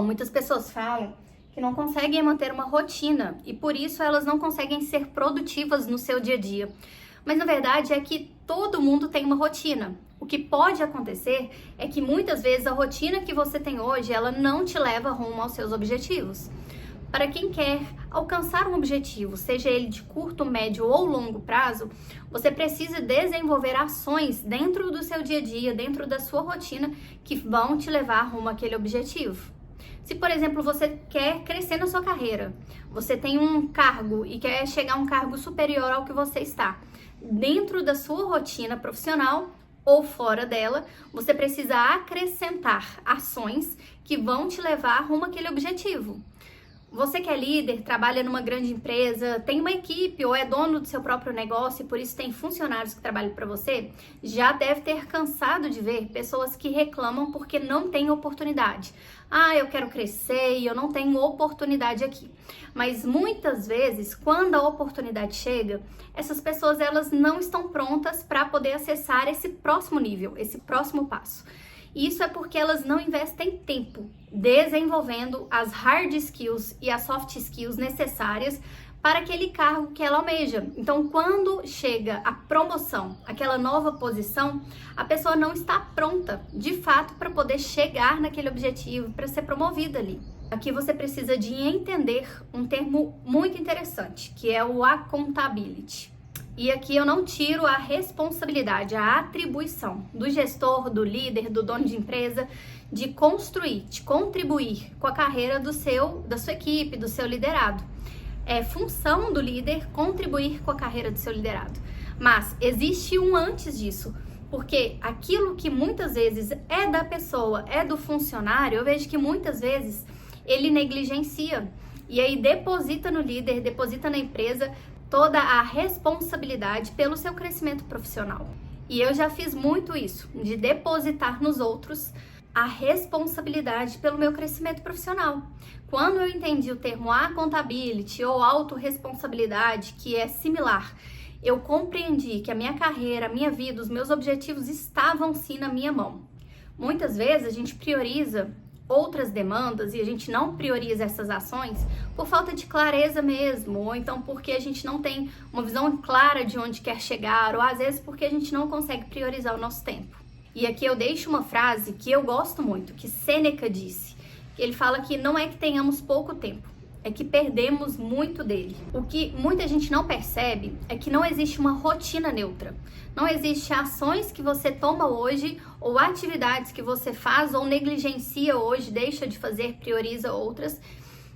Muitas pessoas falam que não conseguem manter uma rotina e por isso elas não conseguem ser produtivas no seu dia a dia. Mas na verdade é que todo mundo tem uma rotina. O que pode acontecer é que muitas vezes a rotina que você tem hoje, ela não te leva rumo aos seus objetivos. Para quem quer alcançar um objetivo, seja ele de curto, médio ou longo prazo, você precisa desenvolver ações dentro do seu dia a dia, dentro da sua rotina, que vão te levar rumo àquele objetivo. Se, por exemplo, você quer crescer na sua carreira, você tem um cargo e quer chegar a um cargo superior ao que você está, dentro da sua rotina profissional ou fora dela, você precisa acrescentar ações que vão te levar rumo àquele objetivo. Você que é líder, trabalha numa grande empresa, tem uma equipe ou é dono do seu próprio negócio e por isso tem funcionários que trabalham para você, já deve ter cansado de ver pessoas que reclamam porque não tem oportunidade. Eu quero crescer e eu não tenho oportunidade aqui. Mas muitas vezes, quando a oportunidade chega, essas pessoas elas não estão prontas para poder acessar esse próximo nível, esse próximo passo. Isso é porque elas não investem tempo desenvolvendo as hard skills e as soft skills necessárias para aquele cargo que ela almeja. Então, quando chega a promoção, aquela nova posição, a pessoa não está pronta, de fato, para poder chegar naquele objetivo, para ser promovida ali. Aqui você precisa de entender um termo muito interessante, que é o accountability. E aqui eu não tiro a responsabilidade, a atribuição do gestor, do líder, do dono de empresa, de construir, de contribuir com a carreira da sua equipe, do seu liderado. É função do líder contribuir com a carreira do seu liderado. Mas existe um antes disso, porque aquilo que muitas vezes é da pessoa, é do funcionário, eu vejo que muitas vezes ele negligencia e aí deposita no líder, deposita na empresa toda a responsabilidade pelo seu crescimento profissional. E eu já fiz muito isso, de depositar nos outros a responsabilidade pelo meu crescimento profissional. Quando eu entendi o termo accountability ou autorresponsabilidade, que é similar, eu compreendi que a minha carreira, a minha vida, os meus objetivos estavam sim na minha mão. Muitas vezes a gente prioriza outras demandas e a gente não prioriza essas ações por falta de clareza mesmo, ou então porque a gente não tem uma visão clara de onde quer chegar, ou às vezes porque a gente não consegue priorizar o nosso tempo. E aqui eu deixo uma frase que eu gosto muito, que Sêneca disse. Ele fala que não é que tenhamos pouco tempo, é que perdemos muito dele. O que muita gente não percebe é que não existe uma rotina neutra. Não existe ações que você toma hoje ou atividades que você faz ou negligencia hoje, deixa de fazer, prioriza outras,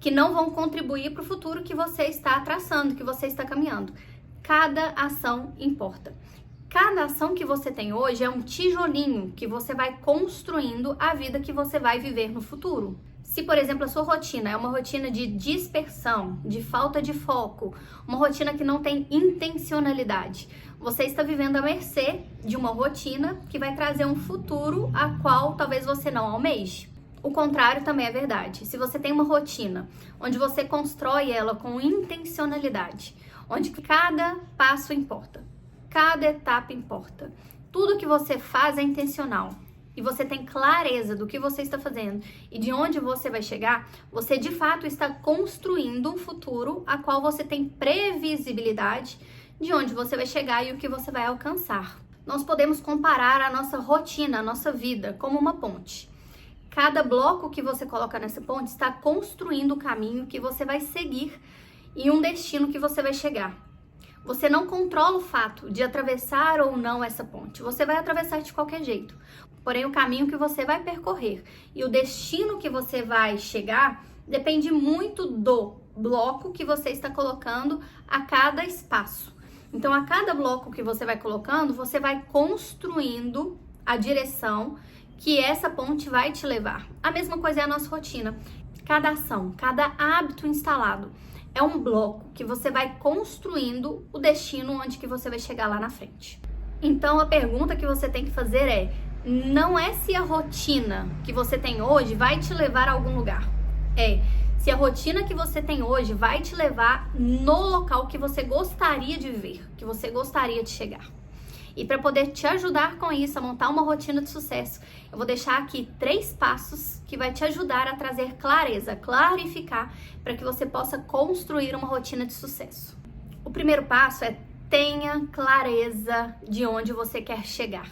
que não vão contribuir para o futuro que você está traçando, que você está caminhando. Cada ação importa. Cada ação que você tem hoje é um tijolinho que você vai construindo a vida que você vai viver no futuro. Se, por exemplo, a sua rotina é uma rotina de dispersão, de falta de foco, uma rotina que não tem intencionalidade, você está vivendo à mercê de uma rotina que vai trazer um futuro a qual talvez você não almeje. O contrário também é verdade. Se você tem uma rotina onde você constrói ela com intencionalidade, onde cada passo importa, cada etapa importa, tudo que você faz é intencional, e você tem clareza do que você está fazendo e de onde você vai chegar, você de fato está construindo um futuro a qual você tem previsibilidade de onde você vai chegar e o que você vai alcançar. Nós podemos comparar a nossa rotina, a nossa vida, como uma ponte. Cada bloco que você coloca nessa ponte está construindo o caminho que você vai seguir e um destino que você vai chegar. Você não controla o fato de atravessar ou não essa ponte. Você vai atravessar de qualquer jeito. Porém, o caminho que você vai percorrer e o destino que você vai chegar depende muito do bloco que você está colocando a cada espaço. Então, a cada bloco que você vai colocando, você vai construindo a direção que essa ponte vai te levar. A mesma coisa é a nossa rotina. Cada ação, cada hábito instalado é um bloco que você vai construindo o destino onde que você vai chegar lá na frente. Então, a pergunta que você tem que fazer é: não é se a rotina que você tem hoje vai te levar a algum lugar. É se a rotina que você tem hoje vai te levar no local que você gostaria de viver, que você gostaria de chegar. E para poder te ajudar com isso, a montar uma rotina de sucesso, eu vou deixar aqui 3 passos que vai te ajudar a trazer clareza, clarificar, para que você possa construir uma rotina de sucesso. O primeiro passo é: tenha clareza de onde você quer chegar.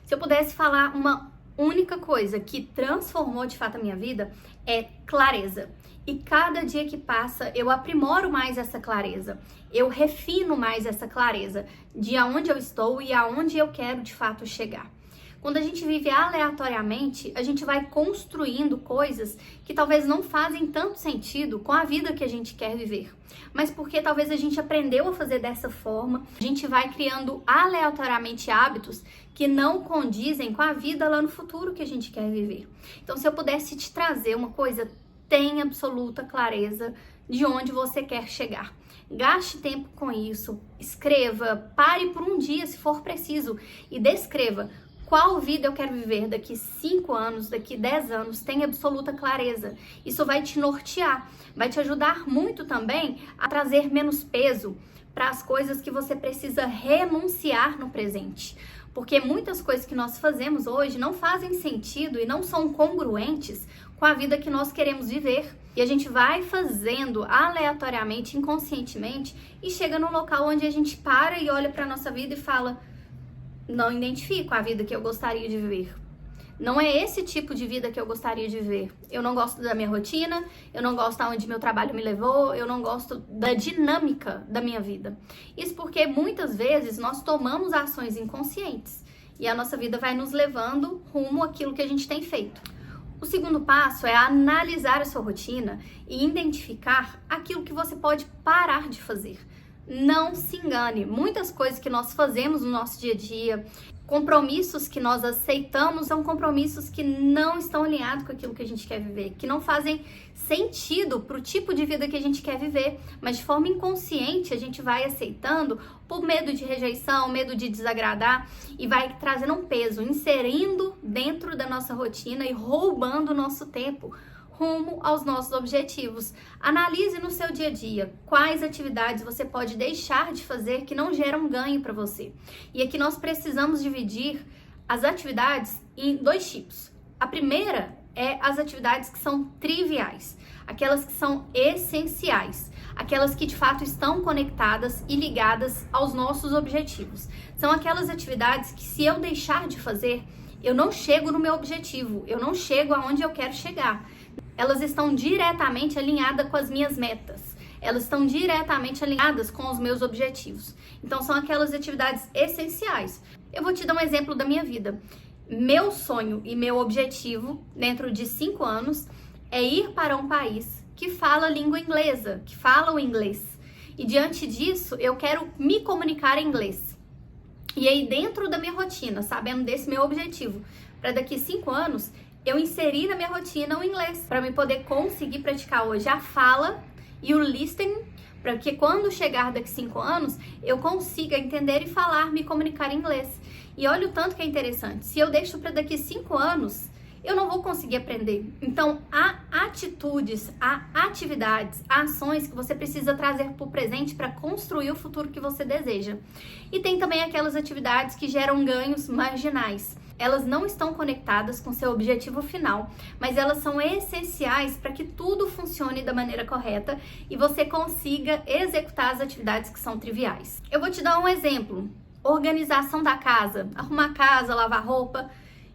Se eu pudesse falar uma única coisa que transformou de fato a minha vida, é clareza. E cada dia que passa, eu aprimoro mais essa clareza. Eu refino mais essa clareza de aonde eu estou e aonde eu quero de fato chegar. Quando a gente vive aleatoriamente, a gente vai construindo coisas que talvez não fazem tanto sentido com a vida que a gente quer viver. Mas porque talvez a gente aprendeu a fazer dessa forma, a gente vai criando aleatoriamente hábitos que não condizem com a vida lá no futuro que a gente quer viver. Então, se eu pudesse te trazer uma coisa, tenha absoluta clareza de onde você quer chegar. Gaste tempo com isso, escreva, pare por um dia se for preciso e descreva qual vida eu quero viver daqui 5 anos, daqui 10 anos. Tenha absoluta clareza. Isso vai te nortear, vai te ajudar muito também a trazer menos peso para as coisas que você precisa renunciar no presente. Porque muitas coisas que nós fazemos hoje não fazem sentido e não são congruentes com a vida que nós queremos viver. E a gente vai fazendo aleatoriamente, inconscientemente, e chega num local onde a gente para e olha para a nossa vida e fala: não identifico a vida que eu gostaria de viver. Não é esse tipo de vida que eu gostaria de viver. Eu não gosto da minha rotina, eu não gosto aonde meu trabalho me levou, eu não gosto da dinâmica da minha vida. Isso porque muitas vezes nós tomamos ações inconscientes e a nossa vida vai nos levando rumo àquilo que a gente tem feito. O segundo passo é analisar a sua rotina e identificar aquilo que você pode parar de fazer. Não se engane, muitas coisas que nós fazemos no nosso dia a dia, compromissos que nós aceitamos, são compromissos que não estão alinhados com aquilo que a gente quer viver, que não fazem sentido para o tipo de vida que a gente quer viver, mas de forma inconsciente a gente vai aceitando por medo de rejeição, medo de desagradar e vai trazendo um peso, inserindo dentro da nossa rotina e roubando o nosso tempo rumo aos nossos objetivos. Analise no seu dia a dia quais atividades você pode deixar de fazer que não geram ganho para você. E aqui nós precisamos dividir as atividades em 2 tipos. A primeira é as atividades que são triviais, aquelas que são essenciais, aquelas que de fato estão conectadas e ligadas aos nossos objetivos. São aquelas atividades que, se eu deixar de fazer, eu não chego no meu objetivo, eu não chego aonde eu quero chegar. Elas estão diretamente alinhadas com as minhas metas. Elas estão diretamente alinhadas com os meus objetivos. Então, são aquelas atividades essenciais. Eu vou te dar um exemplo da minha vida. Meu sonho e meu objetivo, dentro de 5 anos, é ir para um país que fala língua inglesa, que fala o inglês. E diante disso, eu quero me comunicar em inglês. E aí, dentro da minha rotina, sabendo desse meu objetivo, para daqui 5 anos, eu inseri na minha rotina o inglês, para eu poder conseguir praticar hoje a fala e o listening, para que quando chegar daqui 5 anos, eu consiga entender e falar, me comunicar em inglês. E olha o tanto que é interessante. Se eu deixo para daqui 5 anos, eu não vou conseguir aprender. Então, há atitudes, há atividades, há ações que você precisa trazer para o presente para construir o futuro que você deseja. E tem também aquelas atividades que geram ganhos marginais. Elas não estão conectadas com seu objetivo final, mas elas são essenciais para que tudo funcione da maneira correta e você consiga executar as atividades que são triviais. Eu vou te dar um exemplo. Organização da casa, arrumar a casa, lavar roupa.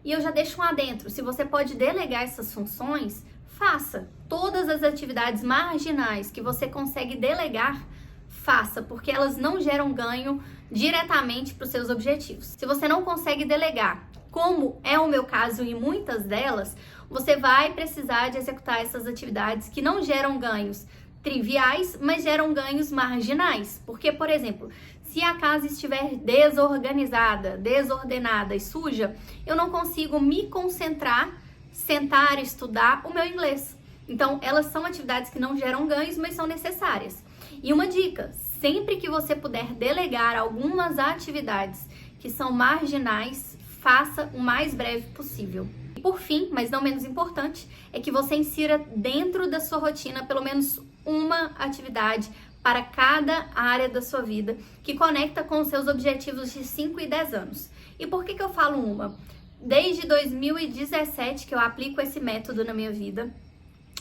E eu já deixo um adentro. Se você pode delegar essas funções, faça. Todas as atividades marginais que você consegue delegar, faça, porque elas não geram ganho diretamente para os seus objetivos. Se você não consegue delegar, como é o meu caso em muitas delas, você vai precisar de executar essas atividades que não geram ganhos triviais, mas geram ganhos marginais. Porque, por exemplo, se a casa estiver desorganizada, desordenada e suja, eu não consigo me concentrar, sentar e estudar o meu inglês. Então, elas são atividades que não geram ganhos, mas são necessárias. E uma dica, sempre que você puder delegar algumas atividades que são marginais, faça o mais breve possível. E por fim, mas não menos importante, é que você insira dentro da sua rotina pelo menos uma atividade para cada área da sua vida, que conecta com os seus objetivos de 5 e 10 anos. E por que eu falo uma? Desde 2017 que eu aplico esse método na minha vida.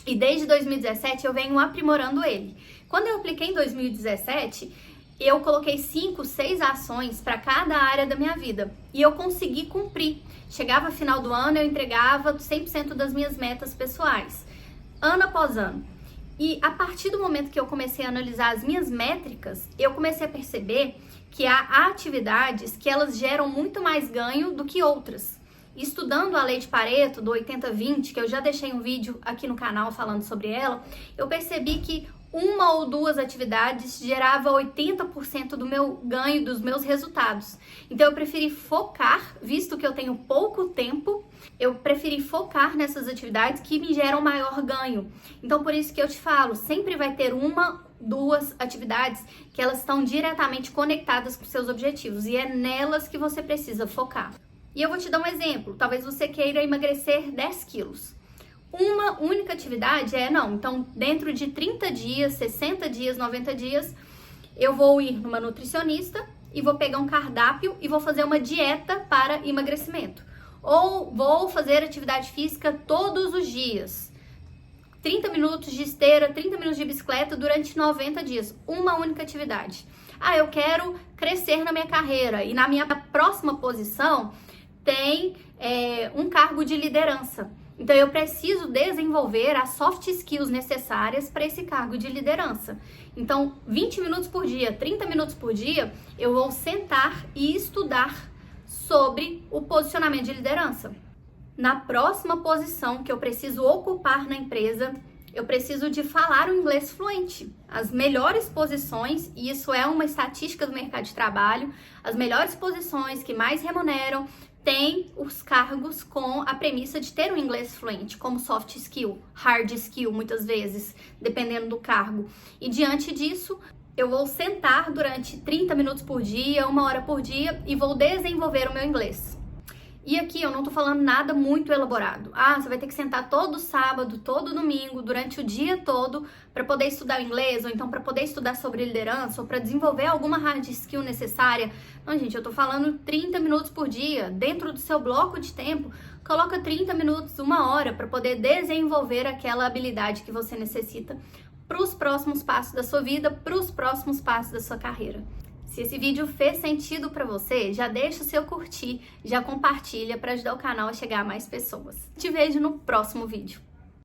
E desde 2017 eu venho aprimorando ele. Quando eu apliquei em 2017, eu coloquei 5, 6 ações para cada área da minha vida. E eu consegui cumprir. Chegava final do ano, eu entregava 100% das minhas metas pessoais, ano após ano. E a partir do momento que eu comecei a analisar as minhas métricas, eu comecei a perceber que há atividades que elas geram muito mais ganho do que outras. Estudando a lei de Pareto, do 80-20, que eu já deixei um vídeo aqui no canal falando sobre ela, eu percebi que uma ou duas atividades gerava 80% do meu ganho, dos meus resultados. Então eu preferi focar, visto que eu tenho pouco tempo, eu preferi focar nessas atividades que me geram maior ganho. Então por isso que eu te falo, sempre vai ter uma, duas atividades que elas estão diretamente conectadas com seus objetivos e é nelas que você precisa focar. E eu vou te dar um exemplo, talvez você queira emagrecer 10 quilos. Uma única atividade então dentro de 30 dias, 60 dias, 90 dias, eu vou ir numa nutricionista e vou pegar um cardápio e vou fazer uma dieta para emagrecimento. Ou vou fazer atividade física todos os dias. 30 minutos de esteira, 30 minutos de bicicleta durante 90 dias. Uma única atividade. Eu quero crescer na minha carreira e na minha próxima posição tem um cargo de liderança. Então eu preciso desenvolver as soft skills necessárias para esse cargo de liderança. Então 20 minutos por dia, 30 minutos por dia, eu vou sentar e estudar sobre o posicionamento de liderança. Na próxima posição que eu preciso ocupar na empresa, eu preciso de falar o inglês fluente. As melhores posições, e isso é uma estatística do mercado de trabalho, as melhores posições que mais remuneram, tem os cargos com a premissa de ter um inglês fluente, como soft skill, hard skill, muitas vezes, dependendo do cargo. E diante disso, eu vou sentar durante 30 minutos por dia, 1 hora por dia e vou desenvolver o meu inglês. E aqui eu não tô falando nada muito elaborado. Você vai ter que sentar todo sábado, todo domingo, durante o dia todo para poder estudar o inglês, ou então para poder estudar sobre liderança, ou para desenvolver alguma hard skill necessária. Não, gente, eu tô falando 30 minutos por dia. Dentro do seu bloco de tempo, coloca 30 minutos, 1 hora, para poder desenvolver aquela habilidade que você necessita para os próximos passos da sua vida, para os próximos passos da sua carreira. Se esse vídeo fez sentido para você, já deixa o seu curtir, já compartilha para ajudar o canal a chegar a mais pessoas. Te vejo no próximo vídeo.